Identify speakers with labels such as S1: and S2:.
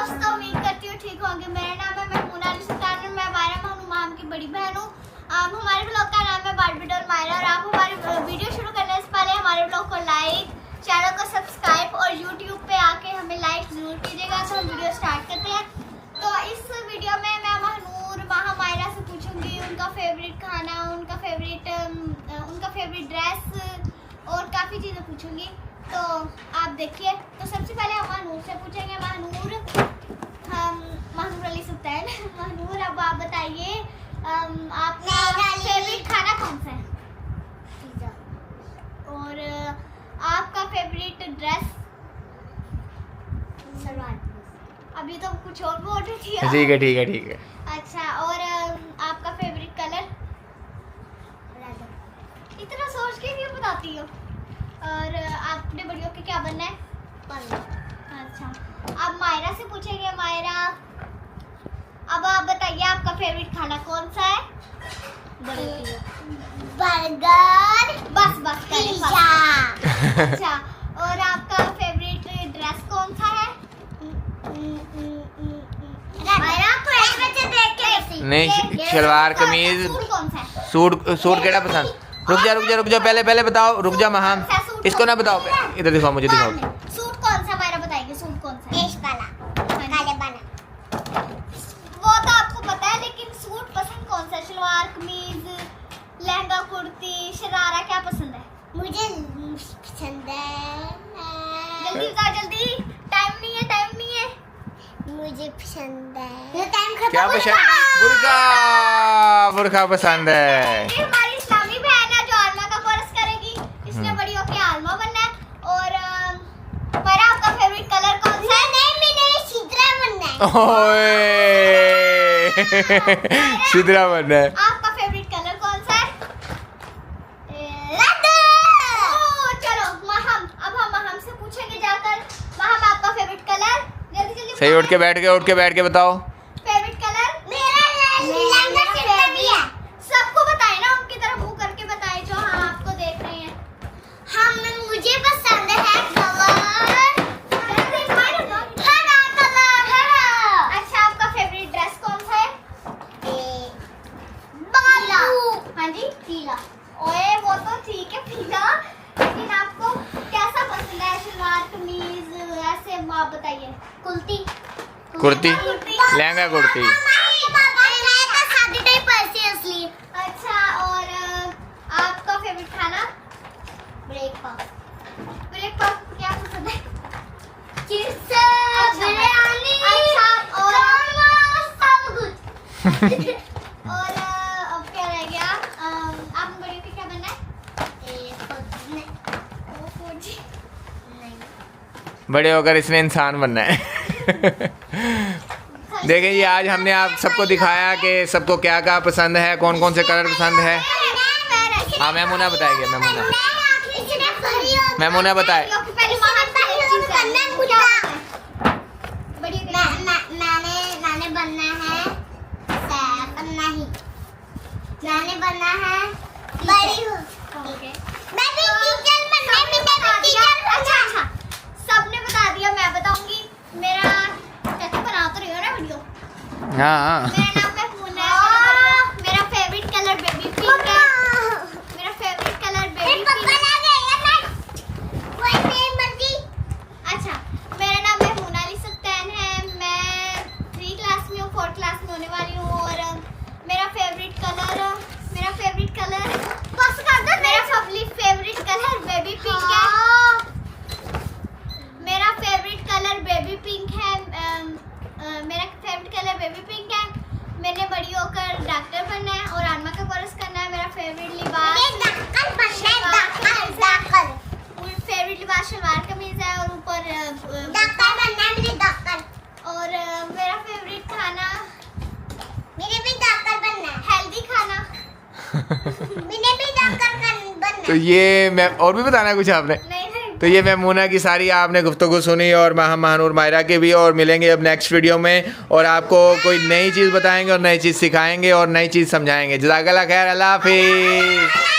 S1: दोस्तों, उम्मीद करती हूँ ठीक होंगे। मेरा नाम है महमूना अली सुल्तान और मैं मायरा माम की बड़ी बहन हूँ। हमारे ब्लॉग का नाम है बारबी डॉल मायरा और आप हमारे वीडियो शुरू करने से पहले हमारे ब्लॉग को लाइक, चैनल को सब्सक्राइब और यूट्यूब पे आके हमें लाइक जरूर कीजिएगा। तो हम वीडियो स्टार्ट करते हैं। तो इस वीडियो में मैं महानूर मायरा से पूछूंगी उनका फेवरेट खाना, उनका फेवरेट ड्रेस और काफ़ी चीज़ें पूछूंगी। तो आप देखिए। तो सबसे पहले हम महानूर से पूछेंगे। महानूर अली सुल्तान, महानूर अब आप बताइए आपका फेवरेट खाना कौन सा है? पिज़्ज़ा। और आपका फेवरेट ड्रेस? सलवार। अभी तो कुछ और बोल रही थी।
S2: ठीक है।
S1: अच्छा, और आपका फेवरेट कलर? इतना सोच के क्यों बताती हो? और आपने बड़ी होके क्या बनना है? अच्छा, अब मायरा से पूछेंगे। मायरा, अब आप बताइए आपका फेवरेट खाना कौन सा है? बर्गर। बस पिज़्ज़ा। अच्छा, और आपका फेवरेट ड्रेस कौन सा है? मायरा को एक बच्चे देख के
S2: नहीं, सलवार कमीज।
S1: सूट कौन सा है?
S2: सूट केड़ा पसंद? रुक जा पहले बताओ। रुक जा महाम, इसको ना बताओ, इधर दिखाओ, मुझे दिखाओ।
S1: सूट कौन सा? मायरा बताएगी सूट कौन सा?
S3: बेज वाला, काले वाला।
S1: वो तो आपको पता है, लेकिन सूट पसंद कौन सा है? सलवार कमीज, लहंगा कुर्ती, शरारा, क्या पसंद है?
S3: मुझे पसंद है।
S1: जल्दी बताओ, जल्दी, टाइम नहीं है।
S3: मुझे पसंद है। टाइम खत्म
S2: क्या
S3: हो
S2: पसंद?
S3: गया।
S2: बुर्का पसंद है।
S1: ये हमारी इस्लामी बहन है जो आलमा का कोर्स करेगी। इसने बड़ी होके आलमा बनना है। और मेरा आपका फेवरेट कलर कौन सा है?
S3: मैंने सिद्रा बनना है।
S2: ओए सिद्रा बनना है।
S1: आपका फेवरेट कलर कौन सा है?
S3: रेड।
S1: ओह, चलो अब हम महम से पूछेंगे जाकर। महम, आपका फेवरेट कलर? जल्दी
S2: सही, उठ के बैठ के बताओ।
S1: Favourite colour?
S3: मेरा लहंगा चिट्टा है।
S1: सबको बताएं ना, उनकी तरफ मुंह करके बताएं जो हाँ आपको देख रहे हैं।
S3: मुझे पसंद है कलर हरा कलर।
S1: अच्छा, आपका फेवरेट ड्रेस कौन सा है?
S3: बालू।
S1: हाँ जी, पीला। ओए, वो तो ठीक है पीला, लेकिन आपको कैसा पसंद है? सलवार कमीज, ऐसे आप बताइए।
S2: कुर्ती, लहंगा कुर्ती।
S1: अच्छा, और आपका फेवरेट खाना? ब्रेकफास्ट क्या पसंद है?
S3: चिप्स,
S1: अच्छा,
S3: बिरयानी।
S1: अच्छा, और
S3: सब कुछ।
S1: और अब क्या रह गया? आप बड़ी होके क्या बनना है? फौजी।
S2: बड़े होकर इसने इंसान बनना है। देखिए जी, आज हमने आप सबको दिखाया कि सबको क्या क्या पसंद है, कौन कौन से कलर पसंद है। हाँ, मैमूना बताएगी। मैमूना बताए।
S3: मैंने बनना है बड़ी हूँ। मैं भी टीचर बनना।
S1: अच्छा, सबने बता दिया, मैं बताऊंगी। मेरा चाचा बना तो रही हो ना वीडियो।
S2: हाँ।
S1: मेरा नाम महमूना है। मेरा फेवरेट कलर बेबी पिंक है। अच्छा, मेरा नाम महमूना अली सुल्तान है। मैं 3 क्लास में हूँ, 4 क्लास में होने वाली हूँ। और मेरा फेवरेट बेबी पिंक है। मेरा फेवरेट कलर बेबी पिंक है। मैंने बड़ी होकर डॉक्टर बनना है और आलमा का कोर्स करना है। मेरा फेवरेट लिबास सलवार कमीज है और ऊपर और मेरा फेवरेट खाना, हेल्दी खाना।
S2: तो ये मैं और भी बताना है कुछ आपने?
S1: नहीं।
S2: तो ये मैमूना की सारी आपने गुफ्तगू सुनी और महानूर मायरा के भी। और मिलेंगे अब नेक्स्ट वीडियो में और आपको कोई नई चीज़ बताएंगे और नई चीज़ सिखाएंगे और नई चीज़ समझाएंगे। जज़ाकल्लाह खैर, अल्लाह हाफिज़।